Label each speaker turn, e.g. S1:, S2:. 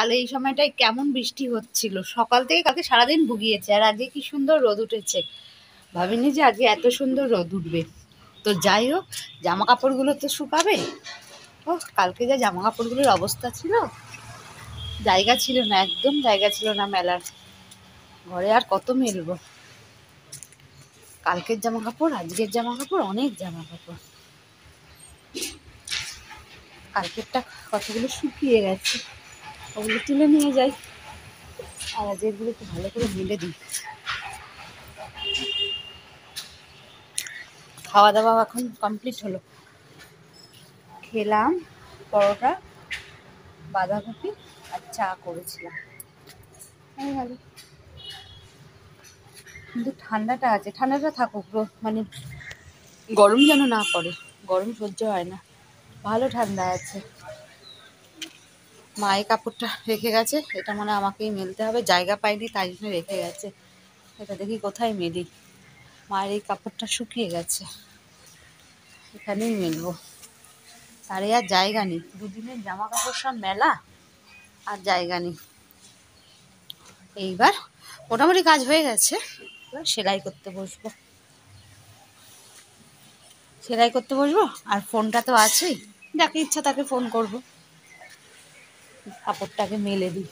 S1: কালে এই সময়টায় কেমন বৃষ্টি হচ্ছিল, সকাল থেকে কালকে সারাদিন ভুগিয়েছে, আর আজকে কি সুন্দর রোদ উঠেছে। ভাবিনি যে আজকে এত সুন্দর রোদ উঠবে। তো যাই হোক, জামা কাপড়গুলো তো শুকাবে। ও কালকে যা জামা কাপড়গুলোর অবস্থা ছিল, জায়গা ছিল না, একদম জায়গা ছিল না মেলার ঘরে। আর কত মেলবো, কালকের জামা কাপড়, আজকের জামা কাপড়, অনেক জামা কাপড়। কালকেরটা কতগুলো শুকিয়ে গেছে, ওগুলো তুলে নিয়ে যাই, আর আজকেরগুলো একটু ভালো করে মেলে দিই। খাওয়া দাওয়া এখন কমপ্লিট হলো, খেলাম পরোটা, বাঁধাকপি আর চা করেছিলাম, হয়ে গেল। কিন্তু ঠান্ডাটা আছে, ঠান্ডাটা থাকুক, মানে গরম যেন না পড়ে, গরম সহ্য হয় না, ভালো ঠান্ডা আছে। মা এই কাপড়টা রেখে গেছে, এটা মনে হয় আমাকেই মেলতে হবে, জায়গা পাইনি তাই জন্য রেখে গেছে। এটা দেখি কোথায় মেলি। মায়ের এই কাপড়টা শুকিয়ে গেছে, এখানেই মেলবো। আরে আর জায়গা নেই, দুদিনের জামা কাপড় সব মেলা, আর জায়গা নেই। এইবার মোটামুটি কাজ হয়ে গেছে, এবার সেলাই করতে বসবো। সেলাই করতে বসবো, আর ফোনটা তো আছেই, যাকে ইচ্ছা তাকে ফোন করবো। কাপড়টাকে মেলে দিই।